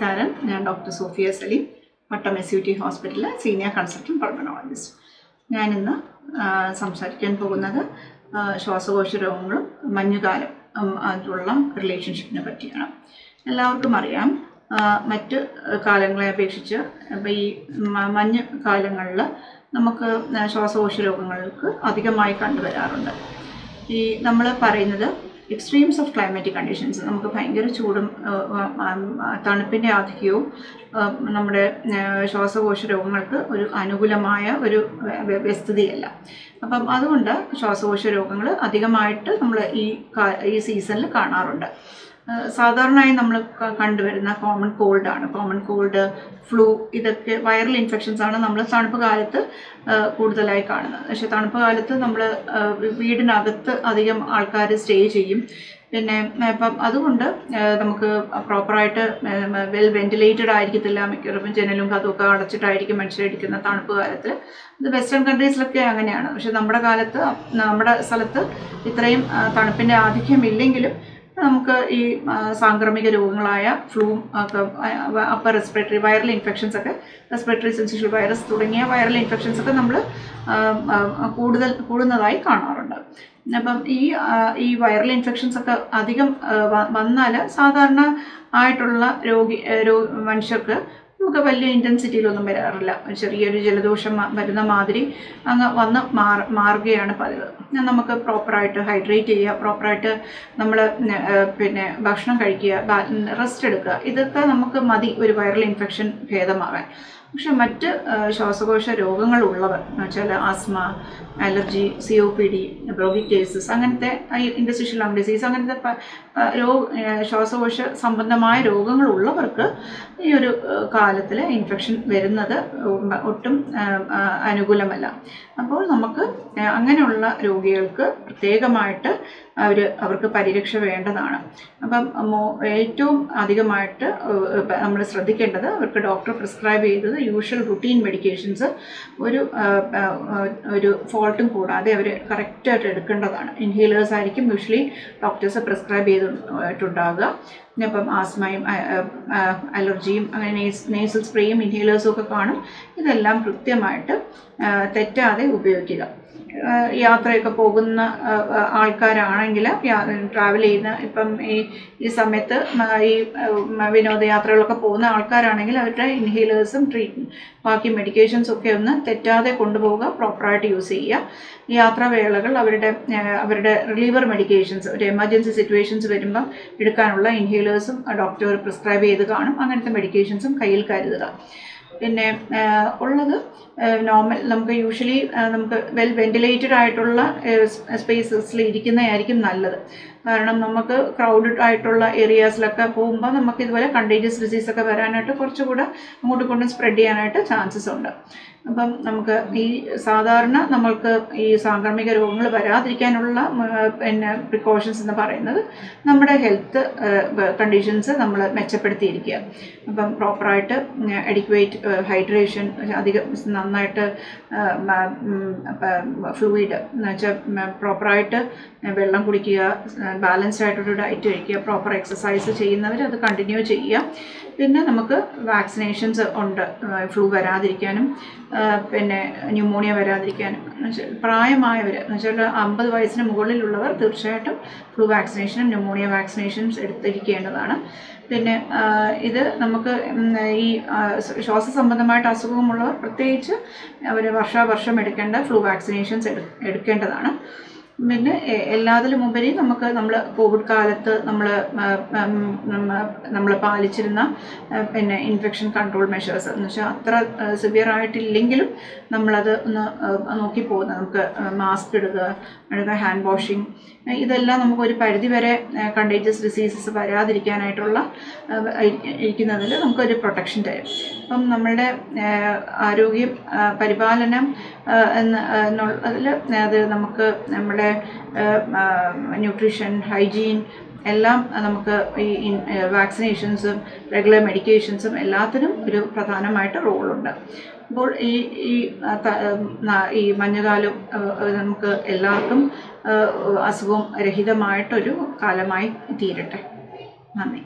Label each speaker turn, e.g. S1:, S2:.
S1: നമസ്കാരം. ഞാൻ doctor Sophia Saleem, പട്ടം SUT ഹോസ്പിറ്റലിലെ സീനിയർ കൺസൾട്ടൻറ്റ് പൾമനോളജിസ്റ്റ്. ഞാനിന്ന് സംസാരിക്കാൻ പോകുന്നത് ശ്വാസകോശ രോഗങ്ങളും മഞ്ഞുകാലം അതുള്ള റിലേഷൻഷിപ്പിനെ പറ്റിയാണ്. എല്ലാവർക്കും അറിയാം, മറ്റ് കാലങ്ങളെ അപേക്ഷിച്ച് ഈ മഞ്ഞ് കാലങ്ങളിൽ നമുക്ക് ശ്വാസകോശ രോഗങ്ങൾക്ക് അധികമായി കണ്ടുവരാറുണ്ട്. ഈ നമ്മൾ പറയുന്നത് എക്സ്ട്രീംസ് ഓഫ് ക്ലൈമാറ്റിക് കണ്ടീഷൻസ്, നമുക്ക് ഭയങ്കര ചൂടും തണുപ്പിൻ്റെ ആധിക്യവും നമ്മുടെ ശ്വാസകോശ രോഗങ്ങൾക്ക് ഒരു അനുകൂലമായ ഒരു വ്യവസ്ഥിതിയല്ല. അപ്പം അതുകൊണ്ട് ശ്വാസകോശ രോഗങ്ങൾ അധികമായിട്ട് നമ്മൾ ഈ സീസണിൽ കാണാറുണ്ട്. സാധാരണയായി നമ്മൾ കണ്ടുവരുന്ന കോമൺ കോൾഡ്, ഫ്ലൂ, ഇതൊക്കെ വൈറൽ ഇൻഫെക്ഷൻസ് ആണ് നമ്മൾ തണുപ്പ് കാലത്ത് കൂടുതലായി കാണുന്നത്. പക്ഷേ തണുപ്പ് കാലത്ത് നമ്മൾ വീടിനകത്ത് അധികം ആൾക്കാർ സ്റ്റേ ചെയ്യും. പിന്നെ ഇപ്പം അതുകൊണ്ട് നമുക്ക് പ്രോപ്പറായിട്ട് വെൽ വെന്റിലേറ്റഡ് ആയിരിക്കത്തില്ല. മിക്കവാറും ജനലും കഥമൊക്കെ അടച്ചിട്ടായിരിക്കും മനുഷ്യരിരിക്കുന്ന തണുപ്പ് കാലത്ത്. ഇത് വെസ്റ്റേൺ കൺട്രീസിലൊക്കെ അങ്ങനെയാണ്. പക്ഷെ നമ്മുടെ സ്ഥലത്ത് ഇത്രയും തണുപ്പിൻ്റെ ആധിക്യം ഇല്ലെങ്കിലും നമുക്ക് ഈ സാംക്രമിക രോഗങ്ങളായ ഫ്ലൂ ഒക്കെ, അപ്പർ റെസ്പിറേറ്ററി വൈറൽ ഇൻഫെക്ഷൻസ് ഒക്കെ, റെസ്പിറേറ്ററി സിൻസിഷ്യൽ വൈറസ് തുടങ്ങിയ വൈറൽ ഇൻഫെക്ഷൻസ് ഒക്കെ നമ്മൾ കൂടുന്നതായി കാണാറുണ്ട്. അപ്പം ഈ വൈറൽ ഇൻഫെക്ഷൻസ് ഒക്കെ അധികം വന്നാൽ സാധാരണ ആയിട്ടുള്ള മനുഷ്യർക്ക് നമുക്ക് വലിയ ഇൻറ്റൻസിറ്റിയിലൊന്നും വരാറില്ല. ചെറിയൊരു ജലദോഷം വരുന്ന മാതിരി അങ്ങ് വന്ന് മാറുകയാണ് പതിവ്. നമുക്ക് പ്രോപ്പറായിട്ട് ഹൈഡ്രേറ്റ് ചെയ്യുക, പ്രോപ്പറായിട്ട് നമ്മൾ പിന്നെ ഭക്ഷണം കഴിക്കുക, റെസ്റ്റ് എടുക്കുക, ഇതൊക്കെ നമുക്ക് മതി ഒരു വൈറൽ ഇൻഫെക്ഷൻ ഭേദമാകാൻ. പക്ഷെ മറ്റ് ശ്വാസകോശ രോഗങ്ങളുള്ളവർ എന്ന് വെച്ചാൽ ആസ്മ, അലർജി, COPD, ബ്രോങ്കിറ്റൈറ്റിസ്, അങ്ങനത്തെ ഇൻറ്റർസ്റ്റിഷ്യൽ ലങ് ഡിസീസ്, അങ്ങനത്തെ ശ്വാസകോശ സംബന്ധമായ രോഗങ്ങളുള്ളവർക്ക് ഈ ഒരു കാലത്തിൽ ഇൻഫെക്ഷൻ വരുന്നത് ഒട്ടും അനുകൂലമല്ല. അപ്പോൾ നമുക്ക് അങ്ങനെയുള്ള രോഗികൾക്ക് പ്രത്യേകമായിട്ട് അവർക്ക് പരിരക്ഷ വേണ്ടതാണ്. അപ്പം ഏറ്റവും അധികമായിട്ട് നമ്മൾ ശ്രദ്ധിക്കേണ്ടത്, അവർക്ക് ഡോക്ടർ പ്രിസ്ക്രൈബ് ചെയ്തത് യൂഷ്വൽ റുട്ടീൻ മെഡിക്കേഷൻസ് ഒരു ഫോൾട്ടും കൂടാതെ അവർ കറക്റ്റായിട്ട് എടുക്കേണ്ടതാണ്. ഇൻഹേലേഴ്സ് ആയിരിക്കും യൂഷ്വലി ഡോക്ടേഴ്സ് പ്രിസ്ക്രൈബ് ചെയ്തിട്ടുണ്ടാകുക. ഇപ്പം ആസ്മയും അലർജിയും അങ്ങനെ നേസൽ സ്പ്രേയും ഇൻഹേലേഴ്സും ഒക്കെ കാണും. ഇതെല്ലാം കൃത്യമായിട്ട് തെറ്റാതെ ഉപയോഗിക്കുക. യാത്രയൊക്കെ പോകുന്ന ആൾക്കാരാണെങ്കിൽ, ട്രാവൽ ചെയ്യുന്ന ഇപ്പം ഈ സമയത്ത് ഈ വിനോദയാത്രകളൊക്കെ പോകുന്ന ആൾക്കാരാണെങ്കിൽ അവരുടെ ഇൻഹേലേഴ്സും ബാക്കി മെഡിക്കേഷൻസും ഒക്കെ ഒന്ന് തെറ്റാതെ കൊണ്ടുപോവുക, പ്രോപ്പറായിട്ട് യൂസ് ചെയ്യുക. യാത്രാവേളകൾ അവരുടെ റിലീവർ മെഡിക്കേഷൻസ്, ഒരു എമർജൻസി സിറ്റുവേഷൻസ് വരുമ്പം എടുക്കാനുള്ള ഇൻഹേലേഴ്സും ഡോക്ടർ പ്രിസ്ക്രൈബ് ചെയ്ത് കാണും. അങ്ങനത്തെ മെഡിക്കേഷൻസും കയ്യിൽ കരുതുക. പിന്നെ ഉള്ളത് നമുക്ക് യൂഷ്വലി നമുക്ക് വെൽ വെന്റിലേറ്റഡ് ആയിട്ടുള്ള സ്പേസസിൽ ഇരിക്കുന്നതായിരിക്കും നല്ലത്. കാരണം നമുക്ക് ക്രൗഡഡ് ആയിട്ടുള്ള ഏരിയാസിലൊക്കെ പോകുമ്പോൾ നമുക്ക് ഇതുപോലെ കണ്ടേജിയസ് ഡിസീസൊക്കെ വരാനായിട്ട് കുറച്ചുകൂടെ അങ്ങോട്ടും സ്പ്രെഡ് ചെയ്യാനായിട്ട് ചാൻസസ് ഉണ്ട്. അപ്പം നമുക്ക് ഈ സാധാരണ നമ്മൾക്ക് ഈ സാംക്രമിക രോഗങ്ങൾ വരാതിരിക്കാനുള്ള പ്രിക്കോഷൻസ് എന്ന് പറയുന്നത് നമ്മുടെ ഹെൽത്ത് കണ്ടീഷൻസ് നമ്മൾ മെച്ചപ്പെടുത്തിയിരിക്കുക. അപ്പം പ്രോപ്പറായിട്ട് അഡിക്വേറ്റ് ഹൈഡ്രേഷൻ, അധികം നന്നായിട്ട് ഫ്ലൂയിഡ് എന്ന് വെച്ചാൽ പ്രോപ്പറായിട്ട് വെള്ളം കുടിക്കുക, ബാലൻസ്ഡ് ആയിട്ടൊരു ഡയറ്റ് കഴിക്കുക, പ്രോപ്പർ എക്സസൈസ് ചെയ്യുന്നവർ അത് കണ്ടിന്യൂ ചെയ്യുക. പിന്നെ നമുക്ക് വാക്സിനേഷൻസ് ഉണ്ട് ഫ്ലൂ വരാതിരിക്കാനും പിന്നെ ന്യൂമോണിയ വരാതിരിക്കാനും. പ്രായമായവർ എന്ന് വെച്ചാൽ 50 വയസ്സിന് മുകളിലുള്ളവർ തീർച്ചയായിട്ടും ഫ്ലൂ വാക്സിനേഷനും ന്യൂമോണിയ വാക്സിനേഷൻസ് എടുത്തിരിക്കേണ്ടതാണ്. പിന്നെ ഇത് നമുക്ക് ഈ ശ്വാസ സംബന്ധമായിട്ട് അസുഖമുള്ളവർ പ്രത്യേകിച്ച് അവർ വർഷാവർഷം എടുക്കേണ്ട ഫ്ലൂ വാക്സിനേഷൻസ് എടുക്കേണ്ടതാണ്. പിന്നെ എല്ലാത്തിലും ഉപരി നമ്മൾ കോവിഡ് കാലത്ത് നമ്മൾ പാലിച്ചിരുന്ന പിന്നെ ഇൻഫെക്ഷൻ കൺട്രോൾ മെഷേഴ്സ് എന്ന് വെച്ചാൽ അത്ര സിവിയർ ആയിട്ടില്ലെങ്കിലും നമ്മളത് ഒന്ന് നോക്കി പോകുന്നത്, നമുക്ക് മാസ്ക് ഇടുക, ഹാൻഡ് വാഷിങ്, ഇതെല്ലാം നമുക്കൊരു പരിധിവരെ കണ്ടേജിയസ് ഡിസീസസ് വരാതിരിക്കാനായിട്ടുള്ള ഇരിക്കുന്നതിൽ നമുക്കൊരു പ്രൊട്ടക്ഷൻ തരും. അപ്പം നമ്മളുടെ ആരോഗ്യം പരിപാലനം എന്നുള്ളതിൽ അത് നമുക്ക് നമ്മുടെ ന്യൂട്രീഷൻ, ഹൈജീൻ എല്ലാം നമുക്ക് ഈ വാക്സിനേഷൻസും റെഗുലർ മെഡിക്കേഷൻസും എല്ലാത്തിനും ഒരു പ്രധാനമായിട്ട് റോളുണ്ട്. അപ്പോൾ ഈ മഞ്ഞുകാലം നമുക്ക് എല്ലാവർക്കും അസുഖം രഹിതമായിട്ടൊരു കാലമായി തീരട്ടെ. നന്ദി.